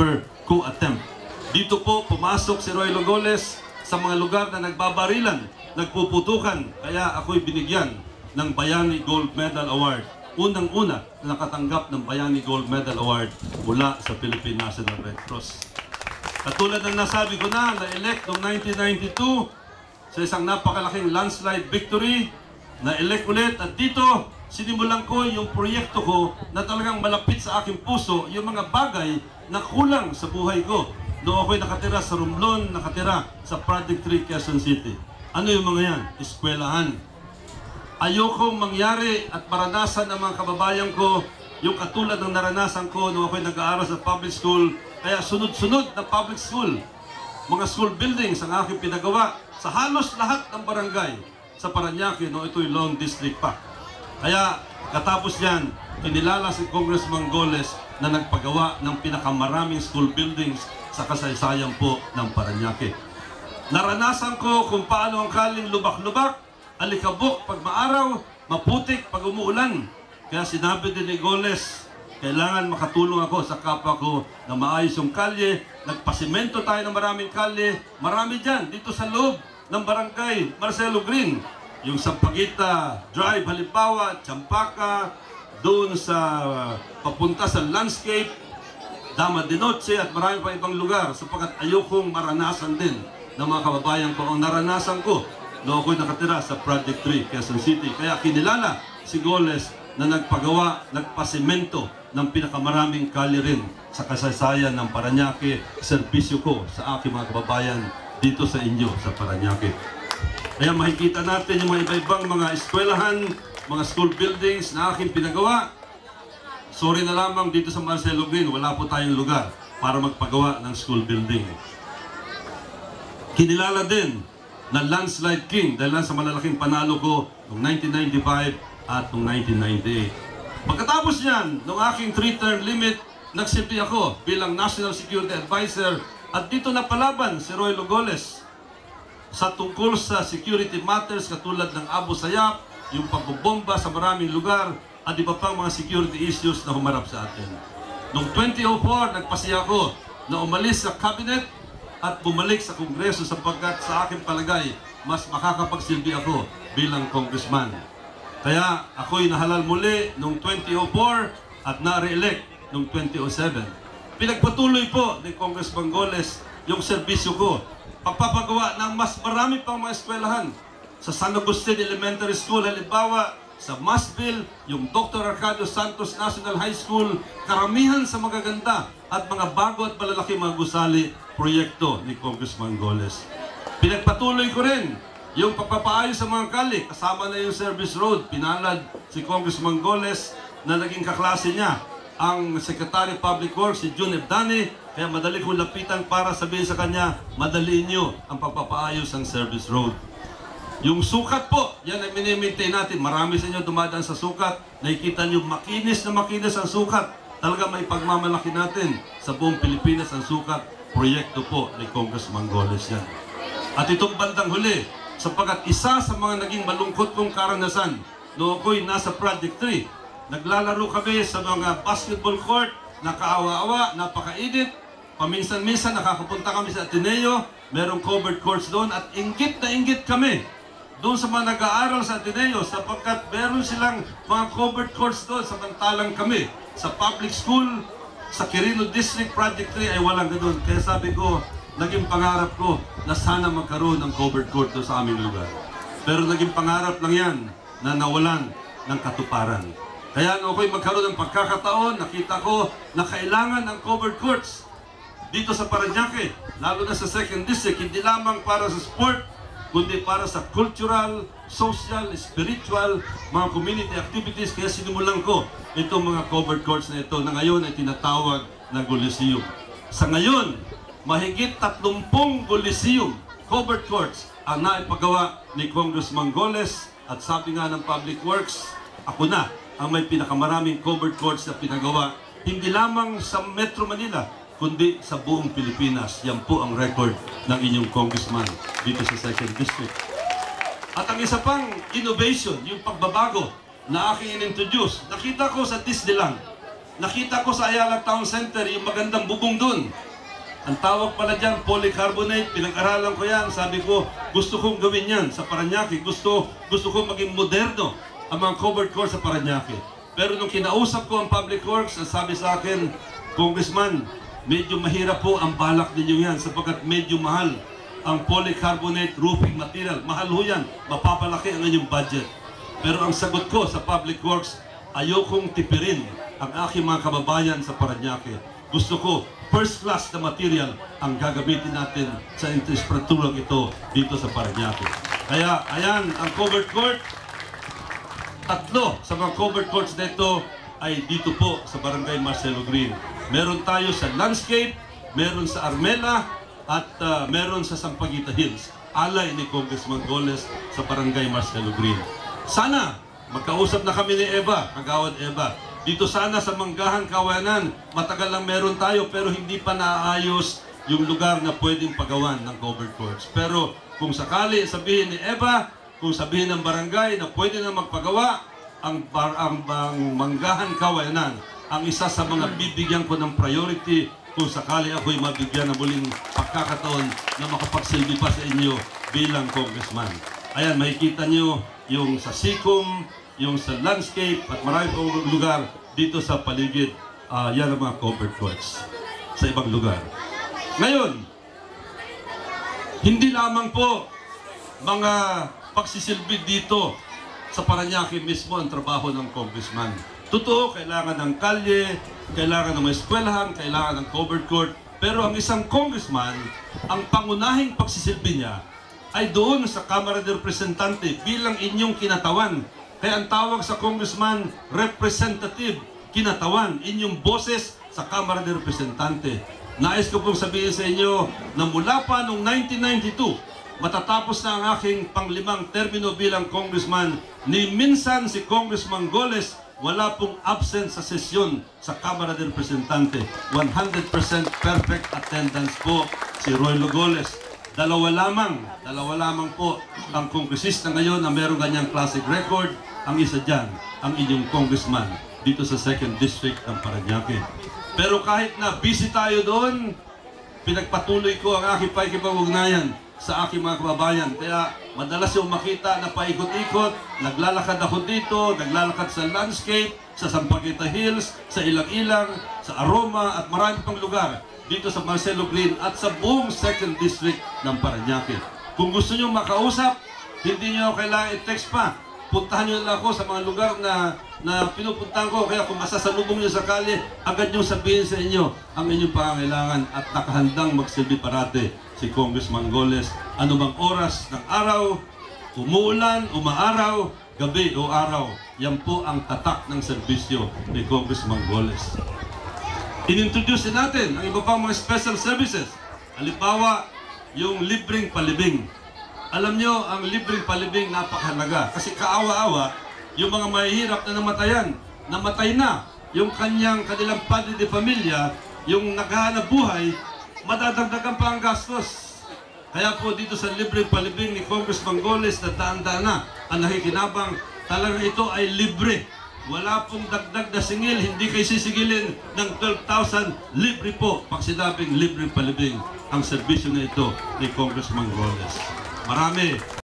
never coup attempt. Dito po pumasok si Roy Logoles sa mga lugar na nagbabarilan, nagpuputukan, kaya ako'y binigyan ng Bayani Gold Medal Award. Unang-una na nakatanggap ng Bayani Gold Medal Award mula sa Philippine National Red Cross. Katulad ng nasabi ko na-elect noong 1992 sa isang napakalaking landslide victory, na-elect ulit, at dito sinimulan ko yung proyekto ko na talagang malapit sa aking puso, yung mga bagay na kulang sa buhay ko. Noong ako'y nakatira sa Romblon, nakatira sa Project 3, Quezon City. Ano yung mga yan? Eskwelahan. Ayokong mangyari at maranasan ng mga kababayan ko yung katulad ng naranasan ko noong ako'y nag-aaral sa public school. Kaya sunod-sunod na public school, mga school buildings ang aking pinagawa sa halos lahat ng barangay sa Parañaque, no, ito'y Long District pa. Kaya katapos yan, kinilala si Congressman Goles na nagpagawa ng pinakamaraming school buildings sa kasaysayan po ng Parañaque. Naranasan ko kung paano ang kaling lubak-lubak, alikabok pag maaraw, maputik pag umuulan. Kaya sinabi din ni Goles, kailangan makatulong ako sa kapwa ko na maayos yung kalye. Nagpasimento tayo ng maraming kalye. Marami dyan, dito sa loob ng barangay Marcelo Green. Yung Sampaguita Drive, halimbawa, Champaka, doon sa papunta sa landscape, Dama de Noche at marami pa ibang lugar, sapagkat ayokong maranasan din ng mga kababayan ko ang naranasan ko noong ako'y nakatira sa Project 3, Quezon City. Kaya kinilala si Goles na nagpagawa, nagpasimento ng pinakamaraming kalye rin sa kasaysayan ng Parañaque, serbisyo ko sa aking mga kababayan dito sa inyo sa Parañaque. Kaya makikita natin yung mga iba-ibang mga eskwelahan, mga school buildings na aking pinagawa. Sorry na lamang dito sa Marcelo Green, wala po tayong lugar para magpagawa ng school building. Kinilala din na landslide king dahil lang sa malalaking panalo ko noong 1995 at noong 1998. Pagkatapos niyan, noong aking 3-term limit, nagsilbi ako bilang National Security Advisor at dito napalaban si Roy Logoles sa tungkol sa security matters katulad ng Abu Sayyaf, yung pagbobomba sa maraming lugar, at iba pang mga security issues na humarap sa atin. Noong 2004, nagpasiya ako na umalis sa cabinet at bumalik sa Kongreso sapagkat sa aking palagay, mas makakapagsilbi ako bilang congressman. Kaya ako'y nahalal muli noong 2004 at na-re-elect noong 2007. Pinagpatuloy po ni Congressman Goles yung serbisyo ko. Pagpapagawa ng mas marami pang mga eskwelahan. Sa San Agustin Elementary School, halimbawa, sa Masville, yung Dr. Arcadio Santos National High School, karamihan sa magaganda at mga bago at malalaki mga gusali proyekto ni Congressman Goles. Pinagpatuloy ko rin yung pagpapaayos sa mga kali, kasama na yung service road. Pinalad si Congressman Goles na naging kaklase niya ang Secretary of Public Works, si June Ebdani, kaya madali kong lapitan para sabihin sa kanya, madaliin niyo ang pagpapaayos ng service road. Yung sukat po, yan ay minimaintain natin. Marami sa inyo dumadaan sa sukat. Nakikita nyo makinis na makinis ang sukat. Talaga may pagmamalaki natin sa buong Pilipinas ang sukat. Proyekto po ni Congressman Goles yan. At itong bandang huli, sapagkat isa sa mga naging malungkot kong karanasan, noong ako'y nasa Project 3, naglalaro kami sa mga basketball court, nakaawa-awa, napakainit. Paminsan-minsan nakakapunta kami sa Ateneo, merong covered courts doon at inggit na inggit kami doon sa mga nag-aaral sa Ateneo sapagkat meron silang mga covered courts doon samantalang kami sa public school, sa Quirino District Project 3 ay walang ganoon. Kaya sabi ko, naging pangarap ko na sana magkaroon ng covered court doon sa aming lugar. Pero naging pangarap lang yan na nawalan ng katuparan. Kaya nung ako'y magkaroon ng pagkakataon, nakita ko na kailangan ng covered courts dito sa Parañaque, lalo na sa 2nd District, hindi lamang para sa sport, kundi para sa cultural, social, spiritual, mga community activities. Kaya sinimulan ko itong mga covered courts na ito na ngayon ay tinatawag na Coliseum. Sa ngayon, mahigit 30 Coliseum covered courts ang naipagawa ni Congressman Goles at sabi nga ng Public Works, ako na ang may pinakamaraming covered courts na pinagawa, hindi lamang sa Metro Manila, kundi sa buong Pilipinas. Yan po ang record ng inyong congressman dito sa 2nd District. At ang isa pang innovation, yung pagbabago na aking in-introduce, nakita ko sa Disneyland Nakita ko sa Ayala Town Center yung magandang bubong dun. Ang tawag pala dyan, polycarbonate. Pinag-aralan ko yan. Sabi ko, gusto kong gawin yan sa Parañaque. Gusto ko maging moderno ang mga covered courts sa Parañaque. Pero nung kinausap ko ang Public Works, sabi sa akin, Congressman, medyo mahirap po ang balak ninyo yan sapagkat medyo mahal ang polycarbonate roofing material. Mahal ho yan. Mapapalaki ang inyong budget. Pero ang sagot ko sa Public Works, ayokong tipirin ang aking mga kababayan sa Parañaque. Gusto ko, first class na material ang gagamitin natin sa infrastrukturang ito dito sa Parañaque. Kaya, ayan, ang covered court, 3 sa mga covered courts na ito ay dito po sa Barangay Marcelo Green. Meron tayo sa Landscape, meron sa Armela, at meron sa Sampaguita Hills. Alay ni Congressman Goles sa Barangay Marcelo Green. Sana, magkausap na kami ni Eva, Kagawad Eva. Dito sana sa Manggahan, Kawayanan, matagal lang meron tayo pero hindi pa naayos yung lugar na pwedeng pagawan ng covered courts. Pero kung sakali sabihin ni Eva, kung sabihin ng barangay na pwede na magpagawa, ang Manggahan, Kawayanan, ang isa sa mga bibigyan ko ng priority kung sakali ako'y mabigyan ng muling pagkakataon na makapagsilbi pa sa inyo bilang congressman. Ayan, makikita nyo yung sa Sikom, yung sa Landscape at marami pang lugar dito sa paligid. Yan ang mga covered courts sa ibang lugar. Ngayon, hindi lamang po mga pagsisilbi dito sa Parañaque mismo ang trabaho ng congressman. Totoo, kailangan ng kalye, kailangan ng eskwelahan, kailangan ng covered court. Pero ang isang congressman, ang pangunahing pagsisilbi niya ay doon sa Kamara de Representante bilang inyong kinatawan. Kaya ang tawag sa congressman, representative, kinatawan, inyong boses sa Kamara de Representante. Nais ko pong sabihin sa inyo na mula pa noong 1992, matatapos na ang aking panglimang termino bilang congressman, ni minsan si Congressman Goles wala pong absent sa sesyon sa Kamara de Representante. 100% perfect attendance po si Roy Goles. Dalawa lamang po ang kongresista ngayon na meron ganyang classic record. Ang isa dyan, ang inyong congressman dito sa 2nd District ng Parañaque. Pero kahit na busy tayo doon, pinagpatuloy ko ang aking pakikipag-ugnayan sa aking mga kababayan. Kaya madalas yung makita na paikot-ikot, naglalakad ako dito, naglalakad sa Landscape, sa Sampaguita Hills, sa Ilang-Ilang, sa Aroma at marami pang lugar dito sa Marcelo Green at sa buong 2nd District ng Parañaque. Kung gusto nyo makausap, hindi nyo kailangan i-text pa. Puntahan nyo lang ako sa mga lugar na pinupuntahan ko. Kaya kung masasalubong nyo sa kalye, agad nyo sabihin sa inyo ang inyong pangangailangan at nakahandang magsilbi parate si Congressman Goles. Ano bang oras ng araw, umuulan, umaaraw, gabi o araw, yan po ang tatak ng serbisyo ni Congressman Goles. Inintroduce natin ang iba pang mga special services. Halimbawa, yung libreng palibing. Alam nyo, ang libreng palibing napakahalaga. Kasi kaawa-awa, yung mga mahihirap na namatayan, namatay na. Yung kanilang padre de pamilya, yung naghahanap buhay, madadagdagan pa ang gastos. Kaya po dito sa libreng palibing ni Congressman Goles na daan-daan na ang nakikinabang, talagang ito ay libre. Wala pong dagdag na singil, hindi kayo sisigilin ng 12,000, libre po. Pag sinabing libreng palibing, ang serbisyo na ito ni Congressman Goles. Marami